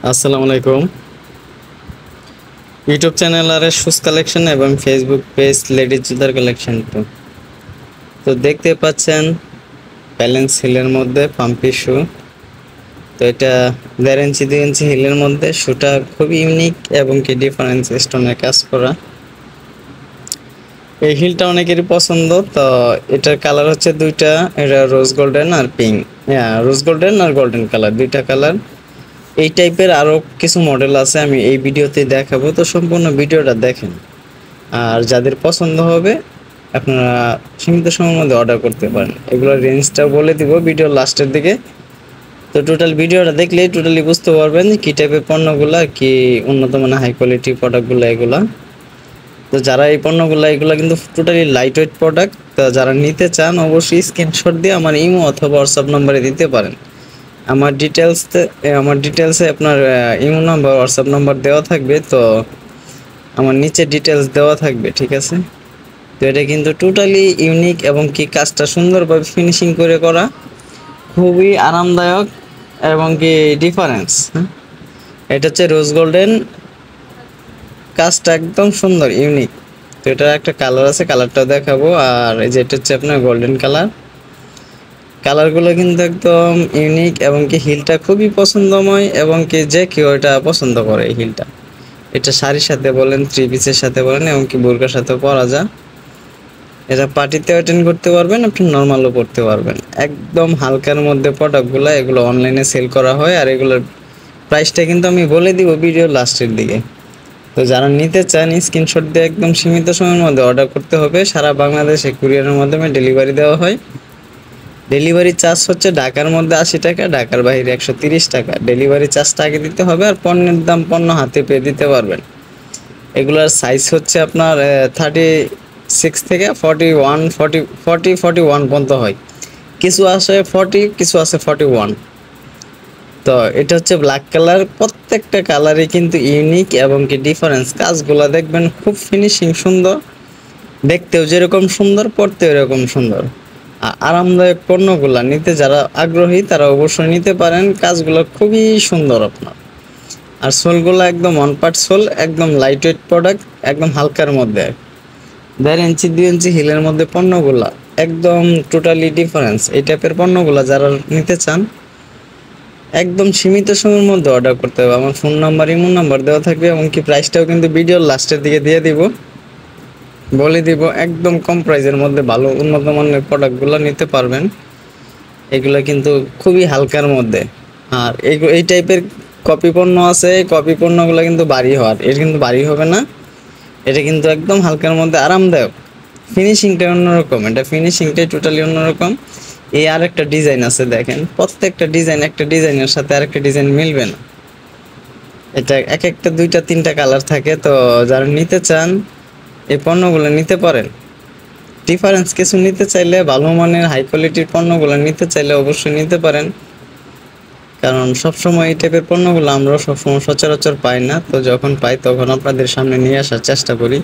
আসসালামু আলাইকুম। YouTube channel আর shoes collection এবং ফেসবুক পেজ লেডিজ জুতার কালেকশন। তো দেখতে পাচ্ছেন ব্যালেন্স হিলের মধ্যে পাম্পি শু। তো এটা 1.5 ইঞ্চি 2 ইঞ্চি হিলের মধ্যে শুটা খুব ইউনিক এবং কি ডিফারেন্স স্টোনের কাজ করা। এই হিলটা অনেকেরই পছন্দ। তো এটার কালার হচ্ছে দুইটা, এটা রোজ গোল্ডেন আর পিঙ্ক। হ্যাঁ, রোজ গোল্ডেন আর গোল্ডেন কালার, দুইটা কালার। এই টাইপের আরও কিছু মডেল আছে, আমি এই ভিডিওতে দেখাবো। তো সম্পূর্ণ ভিডিওটা দেখেন, আর যাদের পছন্দ হবে আপনারা সীমিত সময়ের মধ্যে অর্ডার করতে পারেন। এগুলোর রেঞ্জটা বলে দিব ভিডিওর লাস্টের দিকে। তো টোটাল ভিডিওটা দেখলেই টোটালি বুঝতে পারবেন কী টাইপের পণ্যগুলো, কি উন্নত মানের হাই কোয়ালিটি প্রোডাক্টগুলো এগুলা। তো যারা এই পণ্যগুলো, এগুলো কিন্তু টোটালি লাইট ওয়েট প্রোডাক্ট। তো যারা নিতে চান অবশ্যই স্ক্রিনশট দিয়ে আমার ইমো অথবা হোয়াটসঅ্যাপ নম্বরে দিতে পারেন। আমার ডিটেলসে আপনার ইমো নাম্বার, হোয়াটসঅ্যাপ নাম্বার দেওয়া থাকবে। তো আমার নিচে ডিটেলস দেওয়া থাকবে, ঠিক আছে। তো এটা কিন্তু টোটালি ইউনিক এবং কি কাজটা সুন্দরভাবে ফিনিশিং করে করা, খুবই আরামদায়ক এবং কি ডিফারেন্স। এটা হচ্ছে রোজ গোল্ডেন, কাজটা একদম সুন্দর ইউনিক। তো এটার একটা কালার আছে, কালারটাও দেখাবো। আর এই যে এটা হচ্ছে আপনার গোল্ডেন কালার। কালারগুলো কিন্তু একদম ইউনিক এবং কি হিলটা খুবই পছন্দময় এবং কি যে কেউ এটা পছন্দ করে এই হিলটা। এটা শাড়ির সাথে বলেন, থ্রি পিসের সাথে বলেন এবং কি বোরকার সাথেও পরা যায়। এটা পার্টিতেও অ্যাটেন্ড করতে পারবেন, আপনি নর্মালও পড়তে পারবেন। একদম হালকার মধ্যে প্রোডাক্টগুলো, এগুলো অনলাইনে সেল করা হয়। আর এগুলোর প্রাইসটা কিন্তু আমি বলে দিব ভিডিও লাস্টের দিকে। তো যারা নিতে চান স্ক্রিনশট দিয়ে একদম সীমিত সময়ের মধ্যে অর্ডার করতে হবে। সারা বাংলাদেশে কুরিয়ারের মাধ্যমে ডেলিভারি দেওয়া হয়। ডেলিভারি চার্জ হচ্ছে ঢাকার মধ্যে 80 টাকা, ঢাকার বাইরে 130 টাকা। ডেলিভারি চার্জটা আগে দিতে হবে, আর পণ্যের দাম পণ্য হাতে পেয়ে দিতে পারবেন। এগুলার সাইজ হচ্ছে আপনার 36 থেকে 41, 41 পর্যন্ত হয়। কিছু আছে 40, কিছু আছে 41। তো এটা হচ্ছে ব্ল্যাক কালার। প্রত্যেকটা কালারই কিন্তু ইউনিক এবং কি ডিফারেন্স। কাজগুলো দেখবেন খুব ফিনিশিং সুন্দর, দেখতেও যেরকম সুন্দর, পড়তেও এরকম সুন্দর। আর আরামদায়ক পণ্যগুলো নিতে যারা আগ্রহী তারা অবশ্যই নিতে পারেন। কাজগুলো খুবই সুন্দর আপনার। আর সোলগুলো একদম ওয়ান পার্ট সোল, একদম লাইট ওয়েট প্রোডাক্ট, একদম হালকার মধ্যে। 1.5 ইঞ্চি 2 ইঞ্চি হিলের মধ্যে পণ্যগুলা একদম টোটালি ডিফারেন্স। এই টাইপের পণ্যগুলো যারা নিতে চান একদম সীমিত সময়ের মধ্যে অর্ডার করতে হবে। আমার ফোন নাম্বার, ইমো নাম্বার দেওয়া থাকবে, এমনকি প্রাইসটাও কিন্তু ভিডিওর লাস্টের দিকে দিয়ে দিব, বলে দিব। একদম কম প্রাইসের মধ্যে ভালো উন্নত মানের প্রোডাক্টগুলো নিতে পারবেন। এগুলো কিন্তু খুবই হালকার মধ্যে। আর এই টাইপের কপি পণ্য আছে, এই কপি পণ্যগুলো কিন্তু ভারী হওয়ার, এটা কিন্তু ভারী হবে না। এটা কিন্তু একদম হালকার মধ্যে আরামদায়ক। ফিনিশিংটা অন্যরকম, এটা ফিনিশিংটাই টোটালি অন্যরকম। এই আরেকটা ডিজাইন আছে, দেখেন প্রত্যেকটা ডিজাইন একটা ডিজাইনের সাথে আরেকটা ডিজাইন মিলবে না। এটা এক একটা 2টা 3টা কালার থাকে। তো যারা নিতে চান এই পণ্যগুলো নিতে পারেন। ডিফারেন্স কিছু নিতে চাইলে, ভালো মানের হাই কোয়ালিটির পণ্যগুলো নিতে চাইলে অবশ্যই নিতে পারেন। কারণ সবসময় এই টাইপের পণ্যগুলো আমরা সবসময় সচরাচর পাই না। তো যখন পাই তখন আপনাদের সামনে নিয়ে আসার চেষ্টা করি।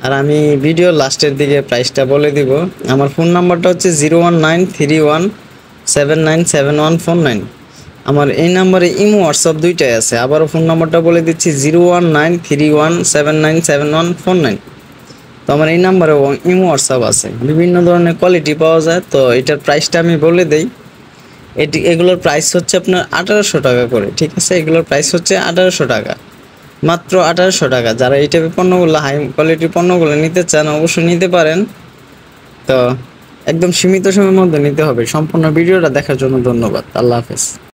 আর আমি ভিডিও লাস্টের দিকে প্রাইসটা বলে দিব। আমার ফোন নাম্বারটা হচ্ছে 01931797149। আমার এই নাম্বারে ইমো হোয়াটসঅ্যাপ দুইটাই আছে। আবারও ফোন নাম্বারটা বলে দিচ্ছি 01931797149। তো আমার এই নাম্বারে ইমো হোয়াটসঅ্যাপ আছে, বিভিন্ন ধরনের কোয়ালিটি পাওয়া যায়। তো এটার প্রাইসটা আমি বলে দিই। এগুলোর প্রাইস হচ্ছে আপনার 1800 টাকা করে, ঠিক আছে। এগুলোর প্রাইস হচ্ছে 1800 টাকা, মাত্র 1800 টাকা। যারা এই টাইপের পণ্যগুলো, হাই কোয়ালিটির পণ্যগুলো নিতে চান অবশ্যই নিতে পারেন। তো একদম সীমিত সময়ের মধ্যে নিতে হবে। সম্পূর্ণ ভিডিওটা দেখার জন্য ধন্যবাদ। আল্লাহ হাফেজ।